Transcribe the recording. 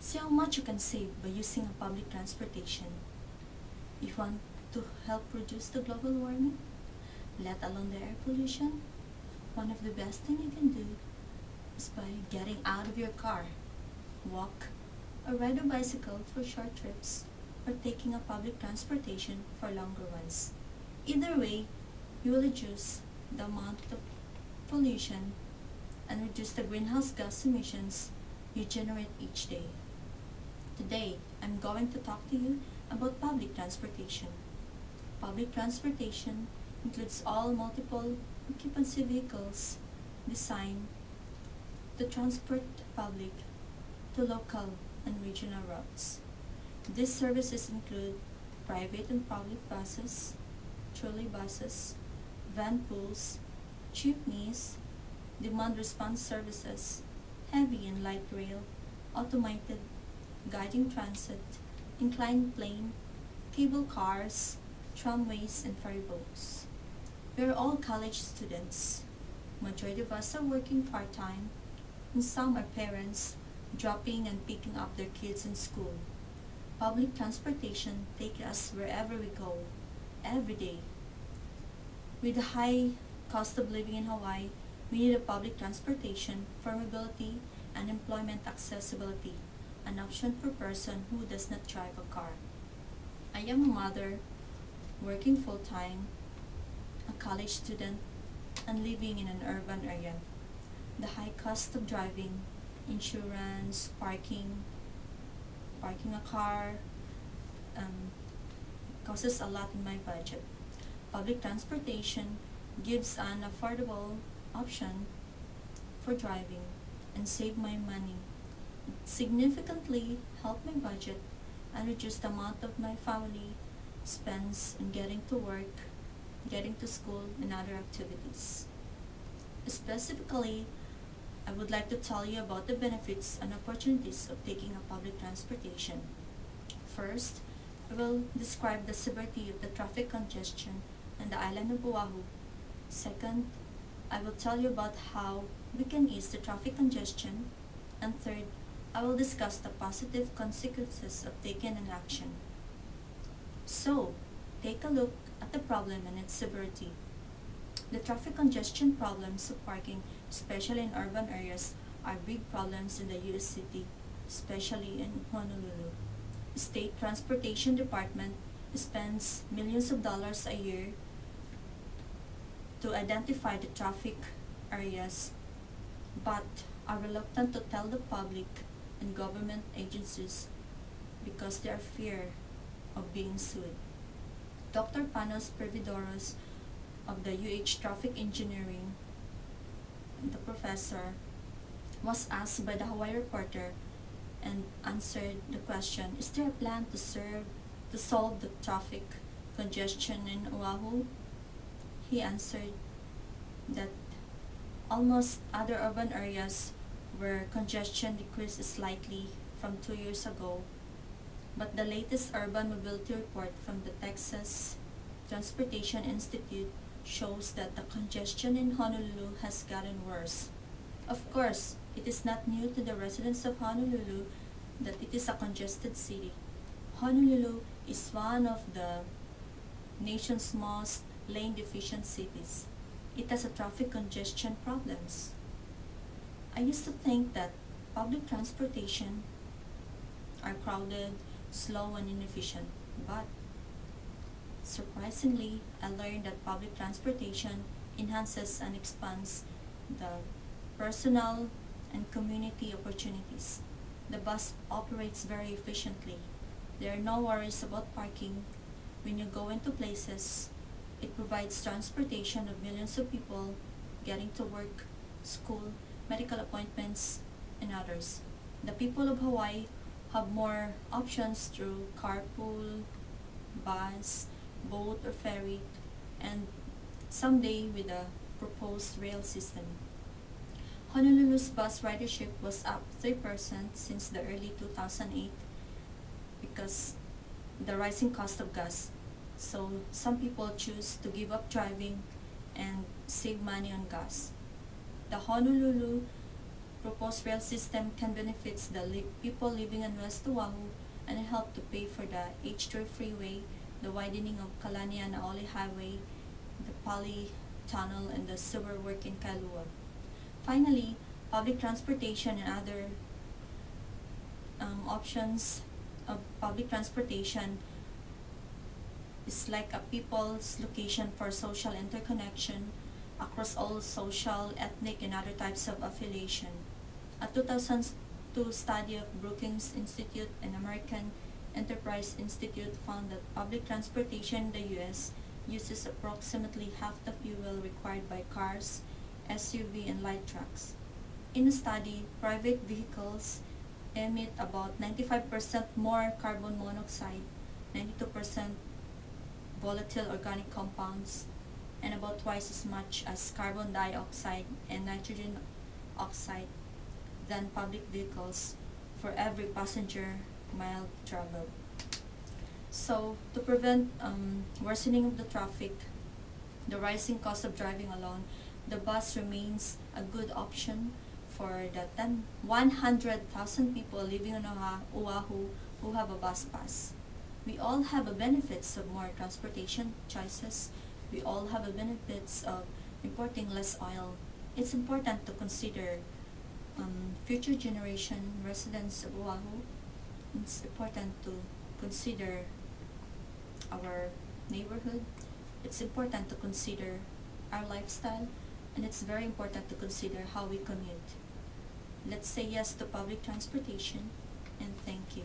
See how much you can save by using a public transportation. If you want to help reduce the global warming, let alone the air pollution, one of the best things you can do is by getting out of your car, walk, or ride a bicycle for short trips, or taking a public transportation for longer ones. Either way, you will reduce the amount of pollution and reduce the greenhouse gas emissions you generate each day. Today, I'm going to talk to you about public transportation. Public transportation includes all multiple occupancy vehicles designed to transport the public to local and regional routes. These services include private and public buses, trolley buses, van pools, jeepneys, demand response services, heavy and light rail, automated guiding transit, inclined plane, cable cars, tramways, and ferry boats. We are all college students. Majority of us are working part-time, and some are parents dropping and picking up their kids in school. Public transportation takes us wherever we go, every day. With the high cost of living in Hawaii, we need a public transportation for mobility and employment accessibility, an option for a person who does not drive a car. I am a mother, working full-time, a college student, and living in an urban area. The high cost of driving, insurance, parking a car, causes a lot in my budget. Public transportation gives an affordable option for driving and save my money. It significantly helped my budget and reduce the amount of my family spends on getting to work, getting to school, and other activities. Specifically, I would like to tell you about the benefits and opportunities of taking a public transportation. First, I will describe the severity of the traffic congestion on the island of Oahu. Second, I will tell you about how we can ease the traffic congestion. And third, I will discuss the positive consequences of taking an action. So, take a look at the problem and its severity. The traffic congestion problems of parking, especially in urban areas, are big problems in the U.S. city, especially in Honolulu. The State Transportation Department spends millions of dollars a year to identify the traffic areas, but are reluctant to tell the public and government agencies because they are fear of being sued. Dr. Panos Pervidoros of the UH Traffic Engineering, the professor, was asked by the Hawaii Reporter and answered the question, is there a plan to solve the traffic congestion in Oahu? He answered that almost other urban areas where congestion decreased slightly from 2 years ago, but the latest urban mobility report from the Texas Transportation Institute shows that the congestion in Honolulu has gotten worse. Of course, it is not new to the residents of Honolulu that it is a congested city. Honolulu is one of the nation's most lane-deficient cities. It has a traffic congestion problems. I used to think that public transportation are crowded, slow, and inefficient, but surprisingly, I learned that public transportation enhances and expands the personal and community opportunities. The bus operates very efficiently. There are no worries about parking. When you go into places, it provides transportation of millions of people getting to work, school, medical appointments, and others. The people of Hawaii have more options through carpool, bus, boat, or ferry, and someday with a proposed rail system. Honolulu's bus ridership was up 3% since the early 2008 because the rising cost of gas. So some people choose to give up driving and save money on gas. The Honolulu proposed rail system can benefit the people living in West Oahu and help to pay for the H3 freeway, the widening of Kalanianaole Highway, the Pali Tunnel, and the sewer work in Kailua. Finally, public transportation and other options of public transportation is like a people's location for social interconnection across all social, ethnic, and other types of affiliation. A 2002 study of Brookings Institute and American Enterprise Institute found that public transportation in the U.S. uses approximately half the fuel required by cars, SUV, and light trucks. In a study, private vehicles emit about 95% more carbon monoxide, 92% volatile organic compounds, and about twice as much as carbon dioxide and nitrogen oxide than public vehicles for every passenger mile traveled. So, to prevent worsening of the traffic, the rising cost of driving alone, the bus remains a good option for the 100,000 people living on Oahu who have a bus pass. We all have the benefits of more transportation choices. We all have the benefits of importing less oil. It's important to consider future generation residents of Oahu. It's important to consider our neighborhood. It's important to consider our lifestyle, and it's very important to consider how we commute. Let's say yes to public transportation, and thank you.